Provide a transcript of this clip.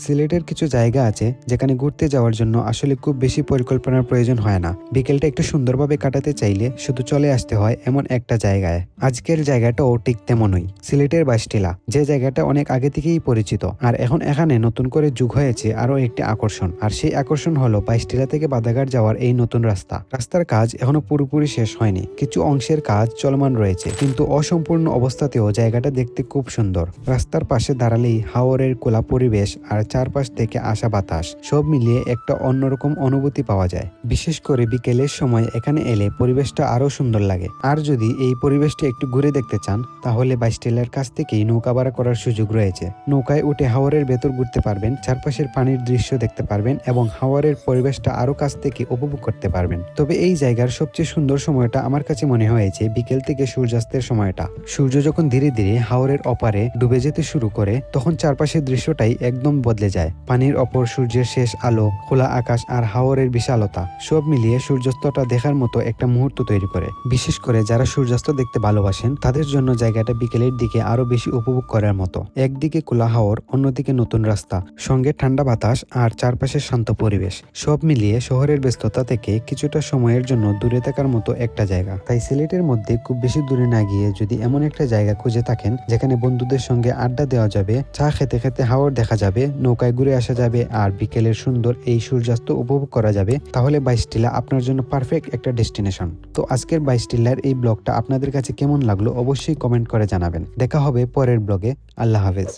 সিলেটের কিছু জায়গা আছে যেখানে ঘুরতে যাওয়ার জন্য আসলে খুব বেশি পরিকল্পনার প্রয়োজন হয় না। বিকেলটা একটু সুন্দরভাবে কাটাতে চাইলে শুধু চলে আসতে হয় এমন একটা জায়গায়। আজকের জায়গাটাও ঠিক তেমনই, সিলেটের বাইশটিলা, যে জায়গাটা অনেক আগে থেকেই পরিচিত। আর এখন এখানে নতুন করে যোগ হয়েছে আরো একটি আকর্ষণ, আর সেই আকর্ষণ হলো বাইশটিলা থেকে বাদাঘাট যাওয়ার এই নতুন রাস্তার কাজ এখনো পুরোপুরি শেষ হয়নি, কিছু অংশের কাজ চলমান রয়েছে, কিন্তু অসম্পূর্ণ অবস্থাতেও জায়গাটা দেখতে খুব সুন্দর। রাস্তার পাশে দাঁড়ালেই হাওরের খোলা পরিবেশ আর চারপাশ থেকে আসা বাতাস সব মিলিয়ে একটা অন্যরকম অনুভূতি পাওয়া যায়। বিশেষ করে বিকেলের সময় এখানে এলে পরিবেশটা আরো সুন্দর লাগে। আর যদি এই পরিবেশটা একটু ঘুরে দেখতে চান তাহলে বাইশটিলার কাছ থেকেই নৌকা ভাড়া করার সুযোগ রয়েছে। নৌকায় উঠে হাওরের ভেতর ঘুরতে পারবেন, চারপাশের পানির দৃশ্য দেখতে পারবেন এবং হাওরের পরিবেশটা আরো কাছ থেকে উপভোগ করতে পারবেন। তবে এই জায়গার সবচেয়ে সুন্দর সময়টা আমার কাছে মনে হয়েছে বিকেল থেকে সূর্যাস্তের সময়টা। সূর্য যখন ধীরে ধীরে হাওরের অপারে ডুবে যেতে শুরু করে তখন চারপাশের দৃশ্যটাই একদম বদলে যায়। পানির অপর সূর্যের শেষ আলো, খোলা আকাশ আর হাওরের বিশালতা সব মিলিয়ে সূর্যাস্তটা দেখার মতো একটা মুহূর্ত তৈরি করে। বিশেষ করে যারা সূর্যাস্ত দেখতে ভালোবাসেন তাদের জন্য জায়গাটা বিকেলের দিকে আরো বেশি উপভোগ করার মতো। একদিকে খোলা হাওর, অন্যদিকে নতুন রাস্তা, সঙ্গে ঠান্ডা বাতাস আর চারপাশের শান্ত পরিবেশ সব মিলিয়ে শহরের ব্যস্ততা থেকে কিছুটা সময়ের জন্য দূরে থাকার মতো একটা জায়গা। তাই সিলেটের মধ্যে খুব বেশি দূরে না গিয়ে যদি এমন একটা জায়গা খুঁজে থাকেন যেখানে বন্ধুদের সঙ্গে আড্ডা দেওয়া যাবে, চা খেতে খেতে হাওর দেখা যাবে, নৌকায় ঘুরে আসা যাবে আর বিকেলের সুন্দর এই সূর্যাস্ত উপভোগ করা যাবে, তাহলে বাইশটিলা আপনার জন্য পারফেক্ট একটা ডেস্টিনেশন। তো আজকের বাইশটিলার এই ব্লগটা আপনাদের কাছে কেমন লাগলো অবশ্যই কমেন্ট করে জানাবেন। দেখা হবে পরের ব্লগে। আল্লাহ হাফেজ।